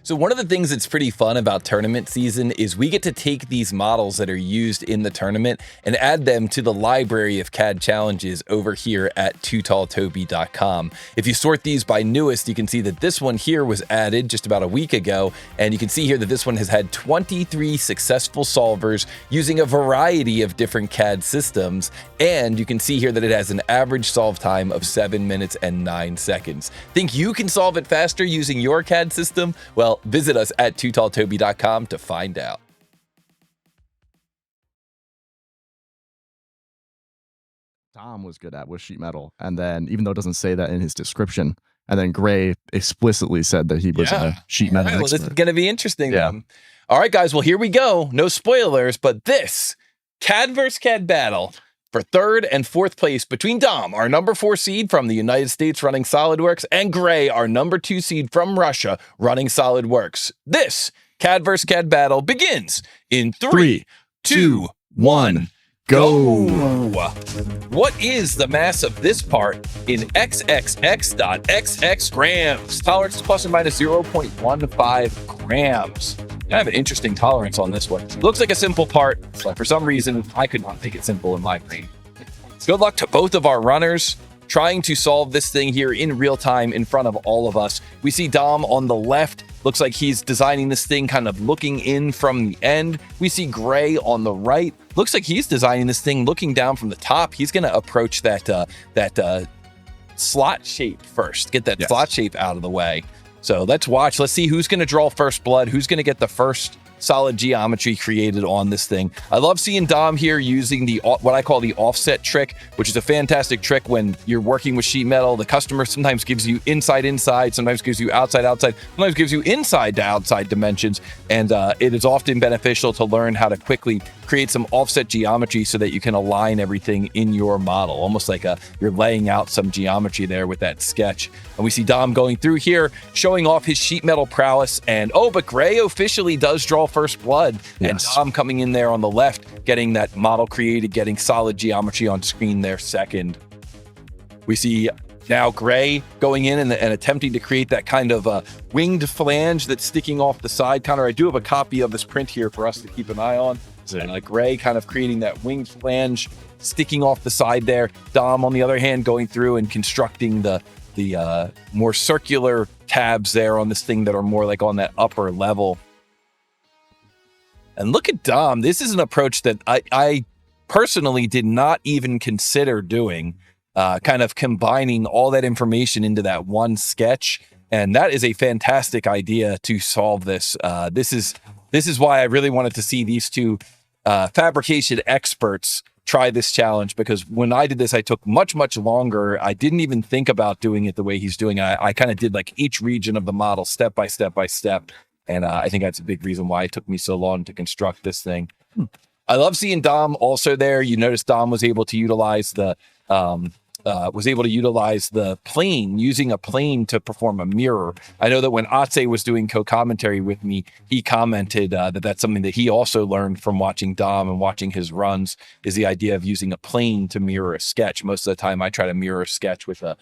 So one of the things that's pretty fun about tournament season is we get to take these models that are used in the tournament and add them to the library of CAD challenges over here at tootalltoby.com. If you sort these by newest, you can see that this one here was added just about a week ago, and you can see here that this one has had 23 successful solvers using a variety of different CAD systems, and you can see here that it has an average solve time of 7 minutes and 9 seconds. Think you can solve it faster using your CAD system? Well, visit us at tootalltoby.com to find out. Tom was good at was sheet metal, and then even though it doesn't say that in his description, and then Gray explicitly said that he was a sheet metal expert. Well, this is going to be interesting. Then. All right, guys. Well, here we go. No spoilers, but this CAD vs. CAD battle for 3rd and 4th place between Dom, our number 4 seed from the United States running SolidWorks, and Gray, our number 2 seed from Russia running SolidWorks. This CAD vs. CAD battle begins in 3, 2, 1, go. What is the mass of this part in XXX.XX grams? Tolerance plus or minus 0.15 grams. I have an interesting tolerance on this one. Looks like a simple part, but for some reason, I could not make it simple in my brain. Good luck to both of our runners trying to solve this thing here in real time in front of all of us. We see Dom on the left. Looks like he's designing this thing kind of looking in from the end. We see Gray on the right. Looks like he's designing this thing looking down from the top. He's going to approach that slot shape first. Get that slot shape out of the way. So let's watch. Let's see who's going to draw first blood, who's going to get the first solid geometry created on this thing. I love seeing Dom here using the what I call the offset trick, which is a fantastic trick when you're working with sheet metal. The customer sometimes gives you inside, sometimes gives you outside, sometimes gives you inside to outside dimensions, and it is often beneficial to learn how to quickly create some offset geometry so that you can align everything in your model, almost like you're laying out some geometry there with that sketch. And we see Dom going through here, showing off his sheet metal prowess, and but Gray officially does draw first blood, and Dom coming in there on the left, getting that model created, getting solid geometry on screen there second. We see now Gray going in and attempting to create that kind of winged flange that's sticking off the side. Connor, I do have a copy of this print here for us to keep an eye on. And Gray kind of creating that winged flange sticking off the side there. Dom, on the other hand, going through and constructing the more circular tabs there on this thing that are more like on that upper level. And look at Dom. This is an approach that I personally did not even consider doing, kind of combining all that information into that one sketch. And that is a fantastic idea to solve this. This is why I really wanted to see these two fabrication experts try this challenge, because when I did this, I took much longer. I didn't even think about doing it the way he's doing. I kind of did like each region of the model step by step by step. And I think that's a big reason why it took me so long to construct this thing. I love seeing Dom also there. You notice Dom was able to utilize the plane, using a plane to perform a mirror. I know that when Atse was doing co-commentary with me, he commented that that's something that he also learned from watching Dom and watching his runs, is the idea of using a plane to mirror a sketch. Most of the time I try to mirror a sketch with a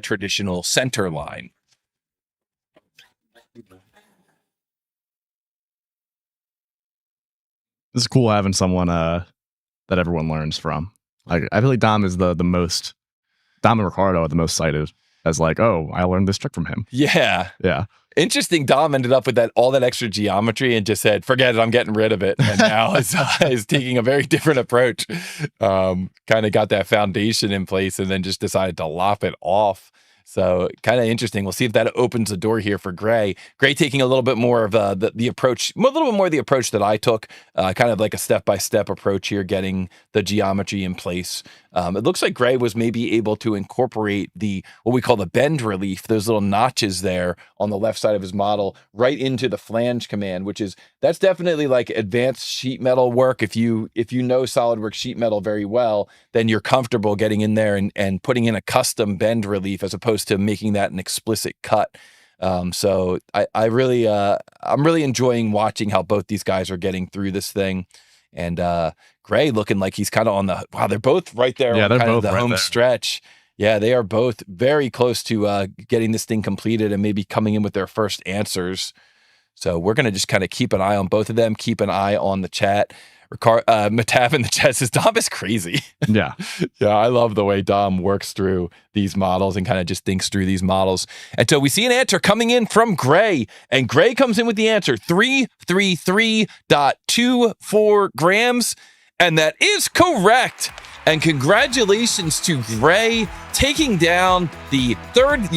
traditional center line. This is cool having someone that everyone learns from. Like, I feel like Dom is the most, Dom and Ricardo are the most cited as like, oh, I learned this trick from him. Yeah. Interesting. Dom ended up with all that extra geometry and just said, forget it, I'm getting rid of it. And now is taking a very different approach. Kind of got that foundation in place and then just decided to lop it off. So kind of interesting. We'll see if that opens the door here for Gray. Gray taking a little bit more of the approach, a little bit more of the approach that I took, kind of like a step-by-step approach here, getting the geometry in place. It looks like Gray was maybe able to incorporate what we call the bend relief, those little notches there on the left side of his model, right into the flange command, that's definitely like advanced sheet metal work. If you know SolidWorks Sheet Metal very well, then you're comfortable getting in there and putting in a custom bend relief as opposed to making that an explicit cut. So I'm really enjoying watching how both these guys are getting through this thing. And Gray looking like he's kind of on they're both right there on kind of the home stretch. Yeah, they are both very close to getting this thing completed and maybe coming in with their first answers. So we're going to just kind of keep an eye on both of them, keep an eye on the chat. Matav in the chat says, Dom is crazy. Yeah. Yeah, I love the way Dom works through these models and kind of just thinks through these models. And so we see an answer coming in from Gray, and Gray comes in with the answer 333.24 grams. And that is correct. And congratulations to Gray taking down the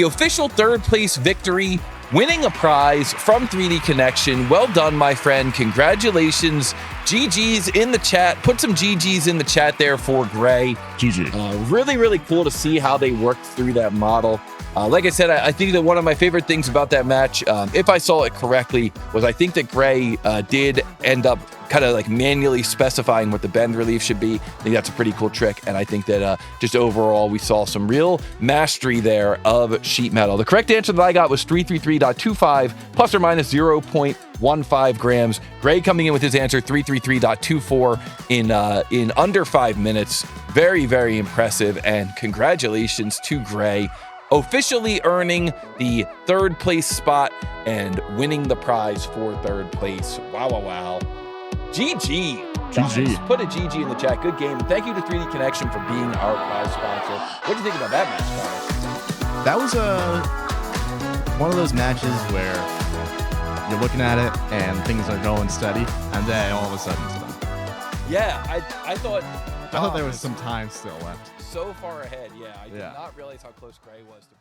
official third place victory, winning a prize from 3D Connection. Well done, my friend. Congratulations. GG's in the chat. Put some GG's in the chat there for Gray. GG. Really, really cool to see how they worked through that model. Like I said, I think that one of my favorite things about that match, if I saw it correctly, was I think that Gray did end up kind of like manually specifying what the bend relief should be. I think that's a pretty cool trick. And I think that just overall, we saw some real mastery there of sheet metal. The correct answer that I got was 333.25 plus or minus 0.15 grams. Gray coming in with his answer 333.24 in under 5 minutes. Very, very impressive. And congratulations to Gray, officially earning the third place spot and winning the prize for third place. Wow, wow, wow. GG. GG. Put a GG in the chat. Good game. And thank you to 3D Connection for being our prize sponsor. What do you think about that match, Connor? That was one of those matches where you're looking at it and things are going steady, and then all of a sudden it's done. Yeah, I thought I thought there was some time still left. so far ahead. Yeah, I did not realize how close Gray was to